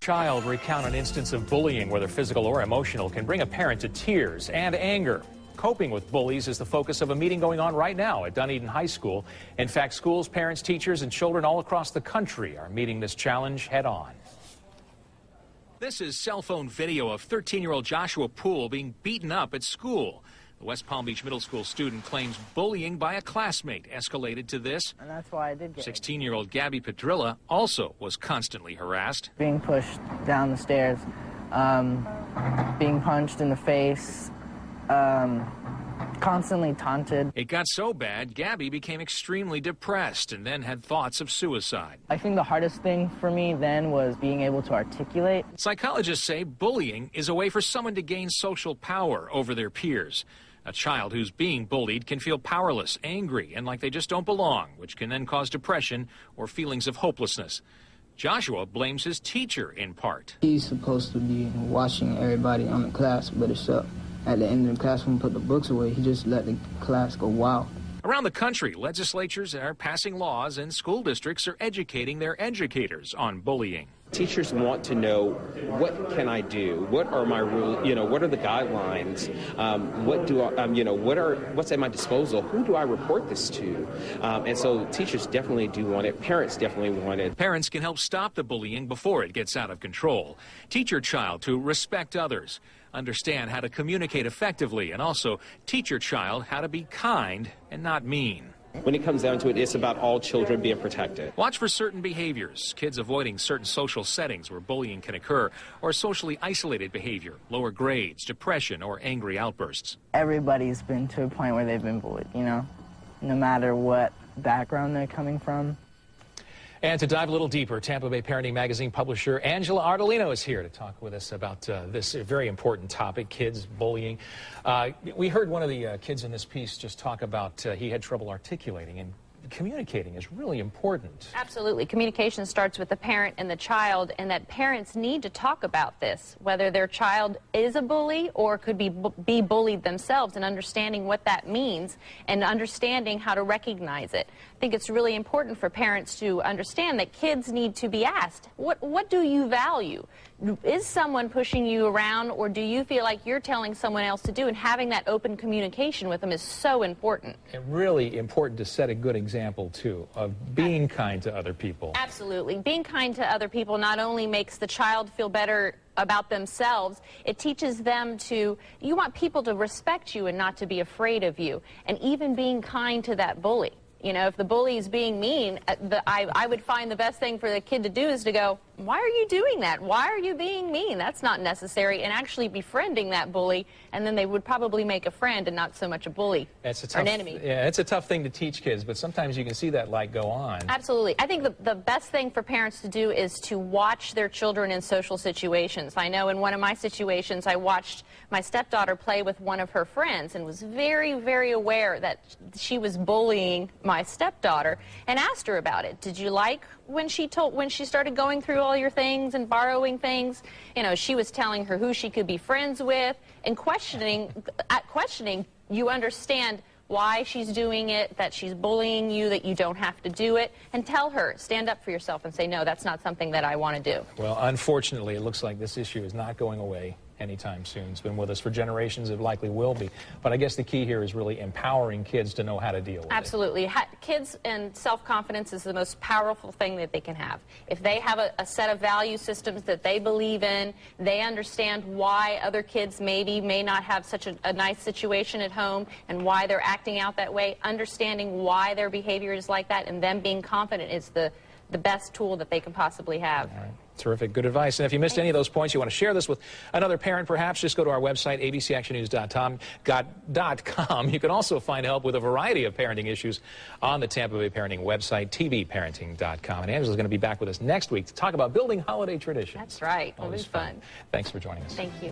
Child recount an instance of bullying, whether physical or emotional, can bring a parent to tears and anger. Coping with bullies is the focus of a meeting going on right now at Dunedin High School. In fact, schools, parents, teachers, and children all across the country are meeting this challenge head on. This is cell phone video of 13-year-old Joshua Poole being beaten up at school. The West Palm Beach Middle School student claims bullying by a classmate escalated to this. And that's why I did get 16-year-old Gabby Pedrilla also was constantly harassed. being pushed down the stairs, being punched in the face, constantly taunted. It got so bad, Gabby became extremely depressed and then had thoughts of suicide. I think the hardest thing for me then was being able to articulate. Psychologists say bullying is a way for someone to gain social power over their peers. A child who's being bullied can feel powerless, angry, and like they just don't belong, which can then cause depression or feelings of hopelessness. Joshua blames his teacher in part. He's supposed to be watching everybody on the class, but it's up. At the end of the class, when we put the books away, he just let the class go wild. Around the country, legislatures are passing laws and school districts are educating their educators on bullying. Teachers want to know, what can I do? What are my rules? What are the guidelines? What do I, what's at my disposal? Who do I report this to? And so teachers definitely do want it. Parents definitely want it. Parents can help stop the bullying before it gets out of control. Teach your child to respect others, understand how to communicate effectively, and also teach your child how to be kind and not mean. When it comes down to it, it's about all children being protected. Watch for certain behaviors, kids avoiding certain social settings where bullying can occur, or socially isolated behavior, lower grades, depression, or angry outbursts. Everybody's been to a point where they've been bullied, no matter what background they're coming from. And to dive a little deeper, Tampa Bay Parenting Magazine publisher Angela Ardolino is here to talk with us about this very important topic, kids bullying. We heard one of the kids in this piece just talk about he had trouble articulating, and communicating is really important. Absolutely. Communication starts with the parent and the child, and that parents need to talk about this, whether their child is a bully or could be bullied themselves, and understanding what that means and understanding how to recognize it. I think it's really important for parents to understand that kids need to be asked, what do you value? Is someone pushing you around, or do you feel like you're telling someone else to do? And having that open communication with them is so important. And really important to set a good example, too, of being kind to other people. Absolutely. Being kind to other people not only makes the child feel better about themselves, it teaches them you want people to respect you and not to be afraid of you. And even being kind to that bully. If the bully is being mean, I would find the best thing for the kid to do is to go, why are you doing that? Why are you being mean? That's not necessary. And actually befriending that bully, and then they would probably make a friend and not so much a bully or an enemy. Yeah, it's a tough thing to teach kids, but sometimes you can see that light go on. Absolutely. I think the best thing for parents to do is to watch their children in social situations. I know in one of my situations, I watched my stepdaughter play with one of her friends and was very, very aware that she was bullying my stepdaughter, and asked her about it. Did you like when she started going through all your things and borrowing things? She was telling her who she could be friends with, and questioning, you understand why she's doing it, that she's bullying you, that you don't have to do it, and tell her, stand up for yourself and say, no, that's not something that I want to do. Well, unfortunately, it looks like this issue is not going away anytime soon. It's been with us for generations. It likely will be. But I guess the key here is really empowering kids to know how to deal with it. Absolutely. Kids and self-confidence is the most powerful thing that they can have. If they have a set of value systems that they believe in, they understand why other kids may not have such a nice situation at home and why they're acting out that way, understanding why their behavior is like that, and them being confident is the best tool that they can possibly have. All right. Terrific. Good advice. And if you missed any of those points, you want to share this with another parent, perhaps, just go to our website, abcactionnews.com. You can also find help with a variety of parenting issues on the Tampa Bay Parenting website, tvparenting.com. And Angela's going to be back with us next week to talk about building holiday traditions. That's right. It'll be fun. Thanks for joining us. Thank you.